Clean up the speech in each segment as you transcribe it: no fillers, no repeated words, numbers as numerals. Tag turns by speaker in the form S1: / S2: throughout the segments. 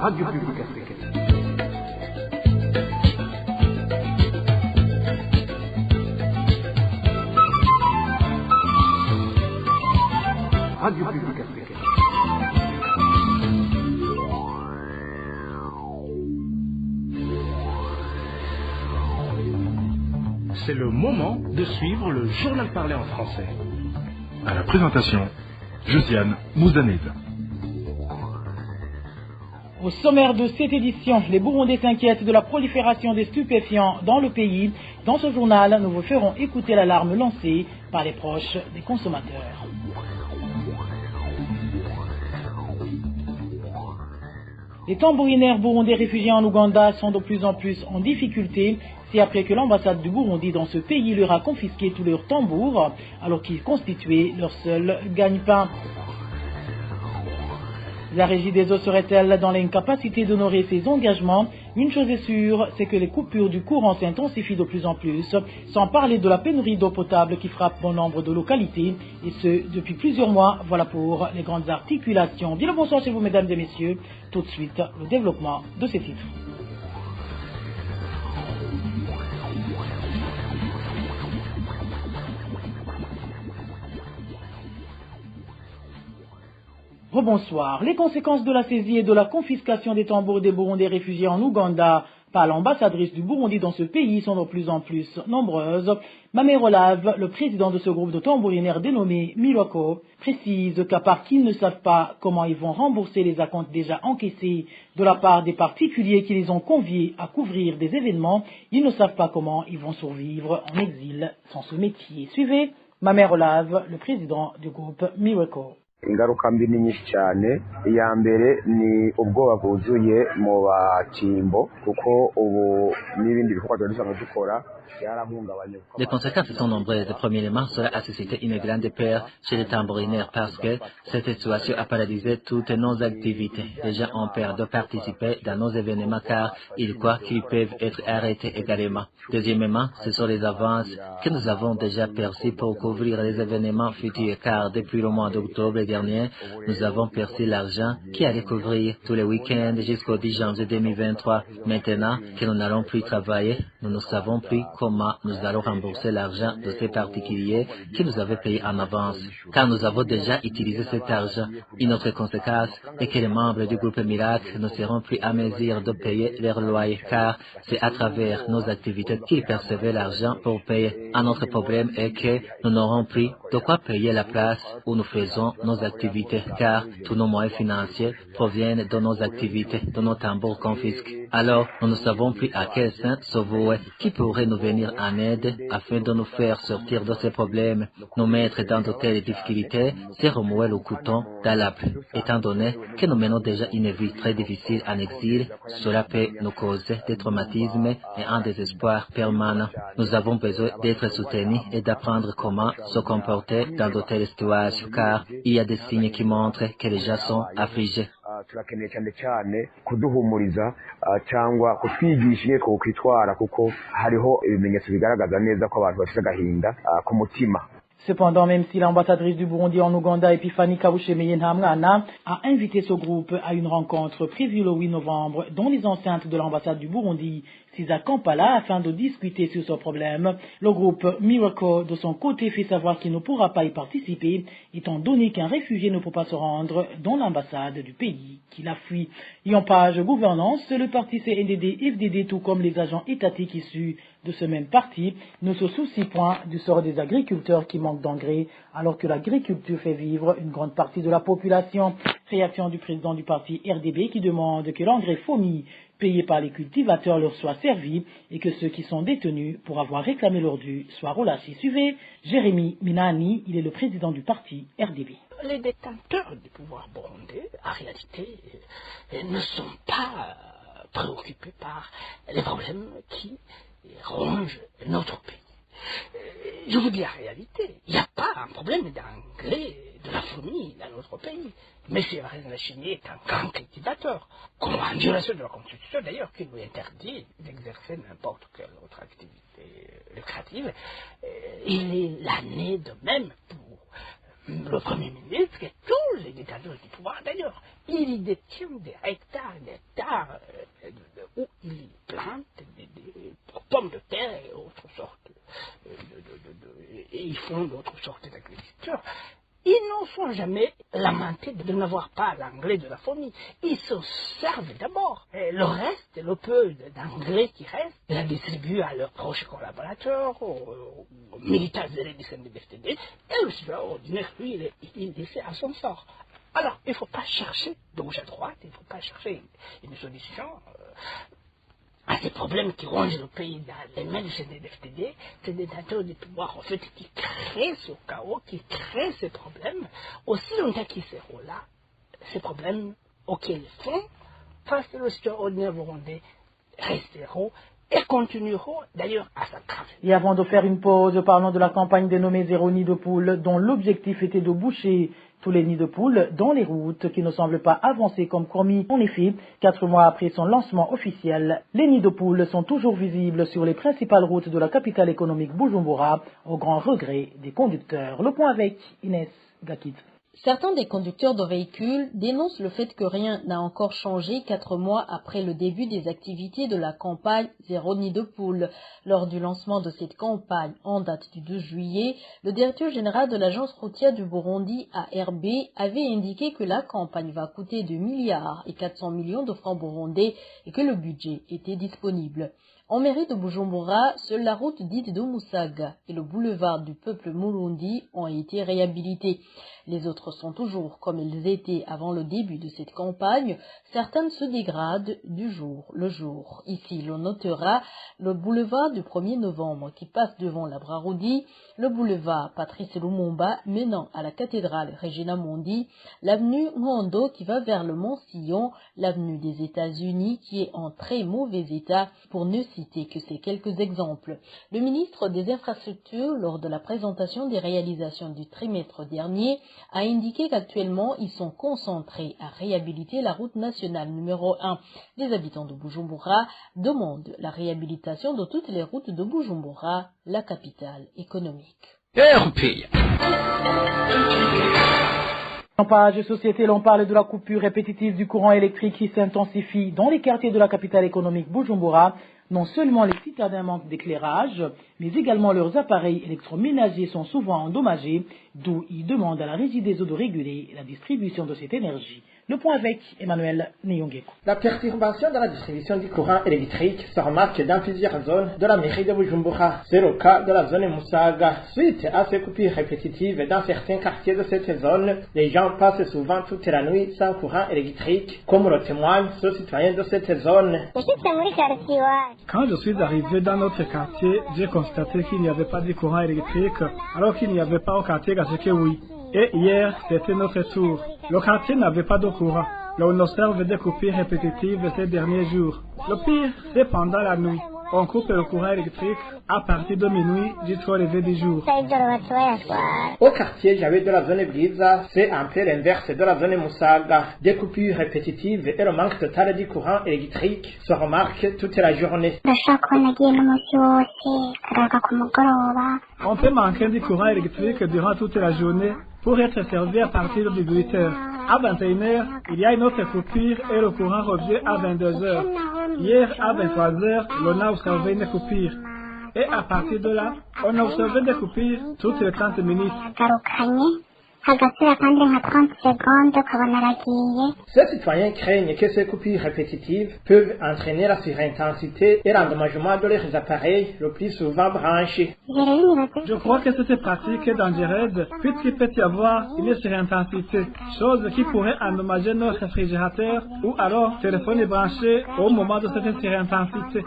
S1: Radio Publique Africaine. Radio Publique Africaine.
S2: C'est le moment de suivre le journal parlé en français.
S3: À la présentation, Josiane Mouzaned.
S4: Au sommaire de cette édition, les Burundais s'inquiètent de la prolifération des stupéfiants dans le pays. Dans ce journal, nous vous ferons écouter l'alarme lancée par les proches des consommateurs. Les tambourinaires burundais réfugiés en Ouganda sont de plus en plus en difficulté. C'est après que l'ambassade du Burundi dans ce pays leur a confisqué tous leurs tambours, alors qu'ils constituaient leur seul gagne-pain. La régie des eaux serait-elle dans l'incapacité d'honorer ses engagements? Une chose est sûre, c'est que les coupures du courant s'intensifient de plus en plus, sans parler de la pénurie d'eau potable qui frappe bon nombre de localités, et ce, depuis plusieurs mois. Voilà pour les grandes articulations. Bien le bonsoir chez vous, mesdames et messieurs. Tout de suite, le développement de ces titres. Rebonsoir. Les conséquences de la saisie et de la confiscation des tambours des Burundais réfugiés en Ouganda par l'ambassadrice du Burundi dans ce pays sont de plus en plus nombreuses. Mamère Olave, le président de ce groupe de tambourinaires dénommé Milwako, précise qu'à part qu'ils ne savent pas comment ils vont rembourser les acomptes déjà encaissés de la part des particuliers qui les ont conviés à couvrir des événements, ils ne savent pas comment ils vont survivre en exil sans ce métier. Suivez Mamère Olave, le président du groupe Milwako.
S5: Ingaruka mbi ni nyinshi cyane. Iya mbere ni ubwoba bwuzuye mu batimbo kuko ubu n'ibindi bikorwa dusanzwe dukora.
S6: Les conséquences sont nombreuses. Premièrement, cela a suscité une grande peur chez les tambourinaires parce que cette situation a paralysé toutes nos activités. Les gens ont peur de participer dans nos événements car ils croient qu'ils peuvent être arrêtés également. Deuxièmement, ce sont les avances que nous avons déjà perçues pour couvrir les événements futurs car depuis le mois d'octobre dernier, nous avons perçu l'argent qui allait couvrir tous les week-ends jusqu'au 10 janvier 2023. Maintenant que nous n'allons plus travailler, nous ne savons plus comment nous allons rembourser l'argent de ces particuliers qui nous avaient payé en avance, car nous avons déjà utilisé cet argent. Une autre conséquence est que les membres du groupe Miracle ne seront plus à mesure de payer leur loyer, car c'est à travers nos activités qu'ils percevaient l'argent pour payer. Un autre problème est que nous n'aurons plus de quoi payer la place où nous faisons nos activités, car tous nos moyens financiers proviennent de nos activités, de nos tambours confisqués. Alors, nous ne savons plus à quel sein se vouer, qui pourrait nous venir en aide afin de nous faire sortir de ces problèmes. Nous mettre dans de telles difficultés, c'est remuer le couteau dans la plaie. Étant donné que nous menons déjà une vie très difficile en exil, cela peut nous causer des traumatismes et un désespoir permanent. Nous avons besoin d'être soutenus et d'apprendre comment se comporter dans de telles situations, car il y a des signes qui montrent que les gens sont affligés.
S5: Turakeneye cyane cyane kuduhumuriza cyangwa kutwigisha ingene twokwitwara kuko hariho ibimenyetso bigaragaza neza ko abantu bafite agahinda ku mutima.
S4: Cependant, même si l'ambassadrice du Burundi en Ouganda, Epiphanie Kabushemeye Ntamwana, a invité ce groupe à une rencontre prévue le 8 novembre dans les enceintes de l'ambassade du Burundi, à Kampala, afin de discuter sur ce problème, le groupe Miracle, de son côté, fait savoir qu'il ne pourra pas y participer, étant donné qu'un réfugié ne peut pas se rendre dans l'ambassade du pays qu'il a fui. Et en page gouvernance, le parti CNDD-FDD, tout comme les agents étatiques issus de ce même parti, ne se soucie point du sort des agriculteurs qui manquent d'engrais, alors que l'agriculture fait vivre une grande partie de la population. Réaction du président du parti RDB qui demande que l'engrais fourni payé par les cultivateurs leur soit servi et que ceux qui sont détenus pour avoir réclamé leur dû soient relâchés. Suivez Jérémy Minani, il est le président du parti RDB.
S7: Les détenteurs du pouvoir burundais, en réalité, ne sont pas préoccupés par les problèmes qui rongent notre pays. Je vous dis la réalité, il n'y a pas un problème d'engrais de la fourmi dans notre pays. M. Varenachini est un grand cultivateur, comme en violation de la Constitution d'ailleurs, qui lui interdit d'exercer n'importe quelle autre activité lucrative. Il est l'année de même pour le Premier ministre et tous les détenteurs du pouvoir d'ailleurs, il y détient des hectares où il plante des pommes de terre et autres sortes et ils font d'autres sortes d'agriculture. Ils n'en sont jamais lamentés de n'avoir pas l'engrais de la famille. Ils se servent d'abord. Et le reste, le peu d'engrais qui reste, ils la distribuent à leurs proches collaborateurs, aux militants zélés du CNDD-FDD, et le citoyen ordinaire, lui, il est laissé à son sort. Alors, il ne faut pas chercher de gauche à droite, il ne faut pas chercher une solution à ces problèmes qui rongent le pays dans les mains du CNDD-FDD, c'est des détenteurs du pouvoir en fait qui créent ce chaos, qui créent ces problèmes. Aussi longtemps qu'ils seront là, ces problèmes auxquels ils font face au citoyen ordinaire burundais resteront et continueront d'ailleurs à s'aggraver.
S4: Et avant de faire une pause, parlons de la campagne dénommée Zéro Nid de Poule, dont l'objectif était de boucher tous les nids de poules dans les routes qui ne semblent pas avancer comme promis. En effet, 4 mois après son lancement officiel, les nids de poules sont toujours visibles sur les principales routes de la capitale économique Bujumbura, au grand regret des conducteurs. Le point avec Inès Gakit.
S8: Certains des conducteurs de véhicules dénoncent le fait que rien n'a encore changé 4 mois après le début des activités de la campagne Zéro Nid de Poule. Lors du lancement de cette campagne en date du 2 juillet, le directeur général de l'agence routière du Burundi, ARB, avait indiqué que la campagne va coûter 2 milliards et 400 millions de francs burundais et que le budget était disponible. En mairie de Bujumbura, seule la route dite de Musaga et le boulevard du peuple Murundi ont été réhabilités. Les autres sont toujours comme ils étaient avant le début de cette campagne. Certaines se dégradent du jour le jour. Ici, l'on notera le boulevard du 1er novembre qui passe devant la Brarudi, le boulevard Patrice Lumumba menant à la cathédrale Regina Mundi, l'avenue Ngondo qui va vers le Mont Sillon, l'avenue des États-Unis qui est en très mauvais état, pour ne citer que ces quelques exemples. Le ministre des Infrastructures, lors de la présentation des réalisations du trimestre dernier, a indiqué qu'actuellement ils sont concentrés à réhabiliter la route nationale numéro 1. Les habitants de Bujumbura demandent la réhabilitation de toutes les routes de Bujumbura, la capitale économique.
S4: En page société, l'on parle de la coupure répétitive du courant électrique qui s'intensifie dans les quartiers de la capitale économique Bujumbura. Non seulement les citadins manquent d'éclairage, mais également leurs appareils électroménagers sont souvent endommagés, d'où ils demandent à la Régie des eaux de réguler la distribution de cette énergie. Le point avec Emmanuel Niyongeko.
S9: La perturbation de la distribution du courant électrique se remarque dans plusieurs zones de la mairie de Bujumbura. C'est le cas de la zone Musaga. Suite à ces coupures répétitives dans certains quartiers de cette zone, les gens passent souvent toute la nuit sans courant électrique, comme le témoigne ce citoyen de cette zone.
S10: Quand je suis arrivé dans notre quartier, j'ai constaté qu'il n'y avait pas de courant électrique, alors qu'il n'y avait pas au quartier Gazekewi. Et hier, c'était notre tour. Le quartier n'avait pas de courant. Là, on observe des coupures répétitives ces derniers jours. Le pire, c'est pendant la nuit. On coupe le courant électrique à partir de minuit jusqu'au lever du jour.
S9: Au quartier Javé de la zone Briza, c'est un peu l'inverse de la zone Musaga. Des coupures répétitives et le manque total du courant électrique se remarquent toute la journée.
S10: On peut manquer du courant électrique durant toute la journée pour être servi à partir de 8 heures. À 21h, il y a une autre coupure et le courant revient à 22h. Hier, à 23h, on a observé une coupure. Et à partir de là, on a observé des coupures toutes les 30 minutes.
S9: Ces citoyens craignent que ces coupures répétitives peuvent entraîner la surintensité et l'endommagement de leurs appareils, le plus souvent branchés.
S10: Je crois que cette pratique est dangereuse puisqu'il peut y avoir une surintensité, chose qui pourrait endommager nos réfrigérateurs ou alors téléphones branchés au moment de cette surintensité.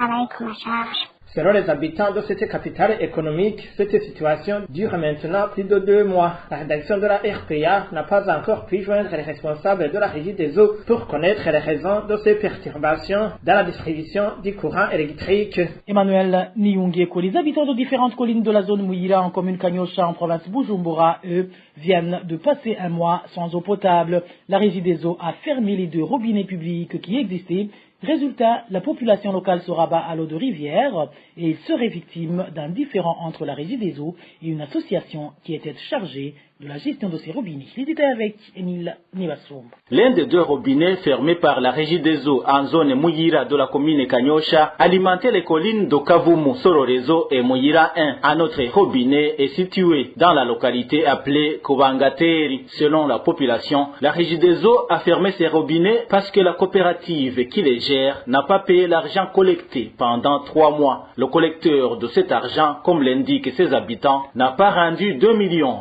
S9: Selon les habitants de cette capitale économique, cette situation dure maintenant plus de 2 mois. La rédaction de la RPA n'a pas encore pu joindre les responsables de la Régie des eaux pour connaître les raisons de ces perturbations dans la distribution du courant électrique.
S4: Emmanuel Niyongeko. Les habitants de différentes collines de la zone Mouira en commune Kanyosha en province Bujumbura, eux, viennent de passer un mois sans eau potable. La Régie des eaux a fermé les 2 robinets publics qui existaient. Résultat, la population locale se rabat à l'eau de rivière et il serait victime d'un différend entre la Régie des eaux et une association qui était chargée de la gestion de ces robinets. Les détails avec Emile Nivassoum.
S11: L'un des 2 robinets fermés par la Régie des eaux en zone Muyira de la commune Kanyosha alimentait les collines de Kavumu, Sororezo et Muyira 1. Un autre robinet est situé dans la localité appelée Kobangateri. Selon la population, la Régie des eaux a fermé ses robinets parce que la coopérative qui les gère n'a pas payé l'argent collecté pendant 3 mois. Le collecteur de cet argent, comme l'indiquent ses habitants, n'a pas rendu 2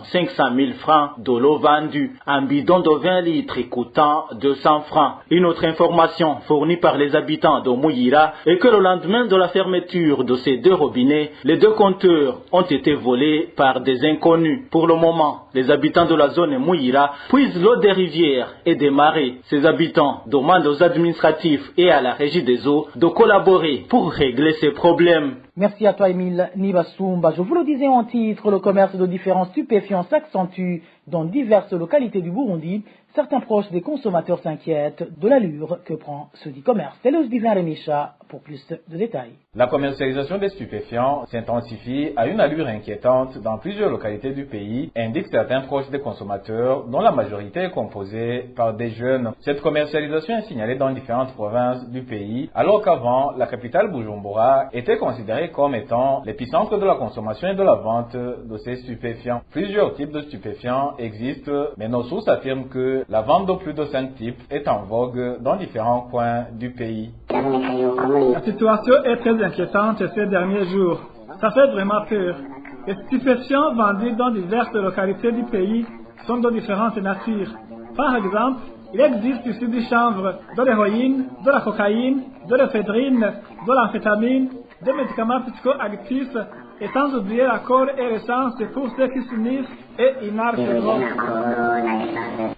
S11: 500 000 francs de l'eau vendue, un bidon de 20 litres coûtant 200 francs. Une autre information fournie par les habitants de Muyira est que le lendemain de la fermeture de ces 2 robinets, les 2 compteurs ont été volés par des inconnus. Pour le moment, les habitants de la zone Muyira puisent l'eau des rivières et des marais. Ces habitants demandent aux administratifs et à la Régie des eaux de collaborer pour régler ces problèmes.
S4: Merci à toi, Emile Nibassoumba. Je vous le disais en titre, le commerce de différents stupéfiants s'accentue dans diverses localités du Burundi. Certains proches des consommateurs s'inquiètent de l'allure que prend ce dit commerce. C'est le Divin Remisha pour plus de détails.
S12: La commercialisation des stupéfiants s'intensifie à une allure inquiétante dans plusieurs localités du pays, indiquent certains proches des consommateurs, dont la majorité est composée par des jeunes. Cette commercialisation est signalée dans différentes provinces du pays, alors qu'avant, la capitale Bujumbura était considérée comme étant l'épicentre de la consommation et de la vente de ces stupéfiants. Plusieurs types de stupéfiants existent, mais nos sources affirment que la vente de plus de 5 types est en vogue dans différents coins du pays.
S10: La situation est très inquiétante ces derniers jours. Ça fait vraiment peur. Les stupéfiants vendus dans diverses localités du pays sont de différentes natures. Par exemple, il existe ici du chanvre, de l'héroïne, de la cocaïne, de l'éphédrine, de l'amphétamine, des médicaments psychoactifs, et sans oublier la colle et l'essence pour ceux qui s'unissent et inhalent ces drogues.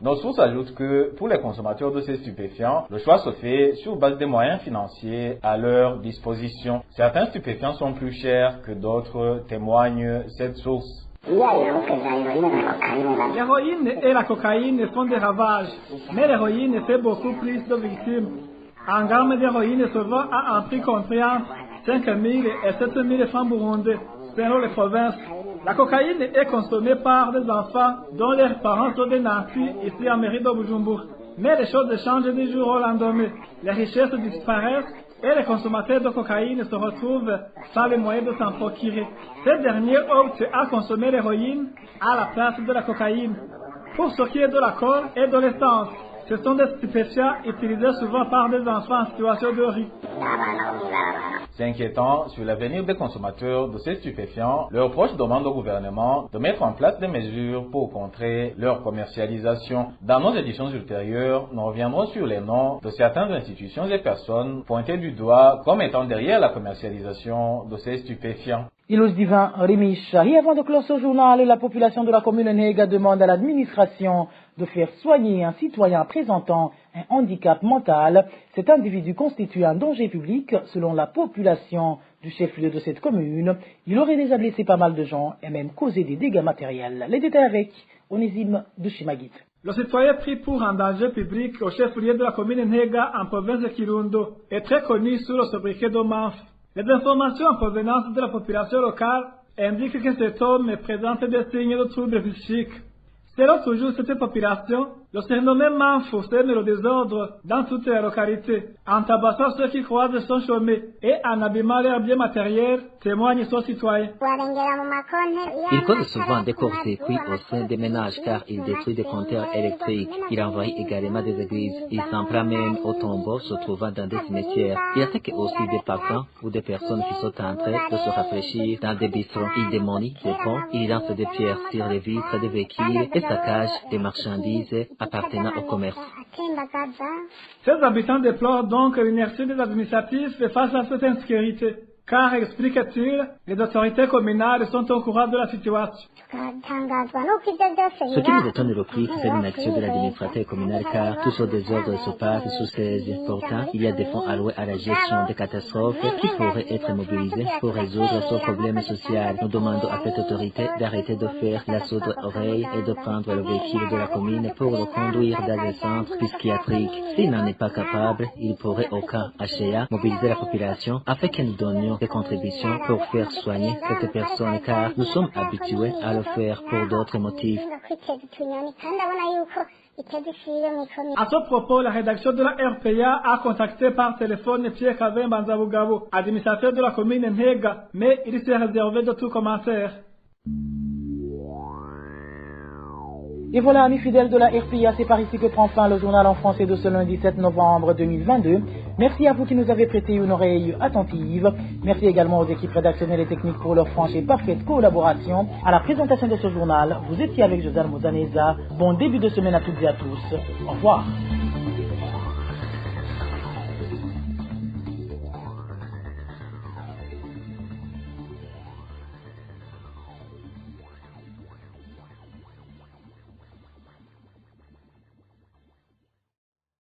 S12: Nos sources ajoutent que pour les consommateurs de ces stupéfiants, le choix se fait sur base des moyens financiers à leur disposition. Certains stupéfiants sont plus chers que d'autres, témoigne cette source.
S10: L'héroïne et la cocaïne font des ravages, mais l'héroïne fait beaucoup plus de victimes. Un gramme d'héroïne se vend à un prix compris entre 5 000 et 7 000 francs burundais, selon les provinces. La cocaïne est consommée par des enfants dont leurs parents sont des nantis ici en mairie de Bujumbura. Mais les choses changent du jour au lendemain. Les richesses disparaissent et les consommateurs de cocaïne se retrouvent sans les moyens de s'en procurer. Ces derniers optent à consommer l'héroïne à la place de la cocaïne. Pour ce qui est de la colle et de l'essence, ce sont des stupéfiants utilisés souvent par des enfants en situation de rue.
S12: S'inquiétant sur l'avenir des consommateurs de ces stupéfiants, leurs proches demandent au gouvernement de mettre en place des mesures pour contrer leur commercialisation. Dans nos éditions ultérieures, nous reviendrons sur les noms de certaines institutions et personnes pointées du doigt comme étant derrière la commercialisation de ces stupéfiants.
S4: Ilus Divin Remisha. Et avant de clore ce journal, la population de la commune Nega demande à l'administration de faire soigner un citoyen présentant un handicap mental. Cet individu constitue un danger public selon la population du chef-lieu de cette commune. Il aurait déjà blessé pas mal de gens et même causé des dégâts matériels. Les détails avec Onésime de Chimagit.
S10: Le citoyen pris pour un danger public au chef-lieu de la commune Nega en province de Kirundo est très connu sous le sobriquet de Manf. Les informations en provenance de la population locale indiquent que cet homme présente des signes de troubles psychiques. Selon toujours cette population, le surnommé Manfo sème le désordre dans toute la localité, en tabassant ceux qui croisent son chemin et en abîmant leurs biens matériels, témoigne son citoyen.
S6: Il cause souvent des courts-circuits au sein des ménages car il détruit des compteurs électriques. Il envahit également des églises. Il s'en prend même aux tombeaux se trouvant dans des cimetières. Il attaque aussi des passants ou des personnes qui sont en train de se rafraîchir dans des bistrots. Il démolit des ponts, il lance des pierres sur les vitres des véhicules et saccage des marchandises appartenant au commerce.
S10: Ces habitants déplorent donc l'inertie des administratifs face à cette insécurité, car, explique-t-il, les autorités communales sont au courant de la situation.
S6: Ce qui nous étonne le plus, c'est l'inaction de l'administrateur communal, car tout ce désordre se passe sous ses yeux. Pourtant, il y a des fonds alloués à la gestion des catastrophes qui pourraient être mobilisés pour résoudre ce problème social. Nous demandons à cette autorité d'arrêter de faire la sourde oreille et de prendre le véhicule de la commune pour le conduire dans un centre psychiatrique. S'il n'en est pas capable, il pourrait, au cas échéant, mobiliser la population afin que nous donnions apportons des contributions pour faire soigner cette personne car nous sommes habitués à le faire pour d'autres motifs.
S10: À ce propos, la rédaction de la RPA a contacté par téléphone Pierre Kavin Banzabugabo, administrateur de la commune Mhega, mais il s'est réservé de tout commentaire.
S4: Et voilà, amis fidèles de la RPA, c'est par ici que prend fin le journal en français de ce lundi 7 novembre 2022. Merci à vous qui nous avez prêté une oreille attentive. Merci également aux équipes rédactionnelles et techniques pour leur franche et parfaite collaboration. À la présentation de ce journal, vous étiez avec Josiane Mouzaneza. Bon début de semaine à toutes et à tous. Au revoir.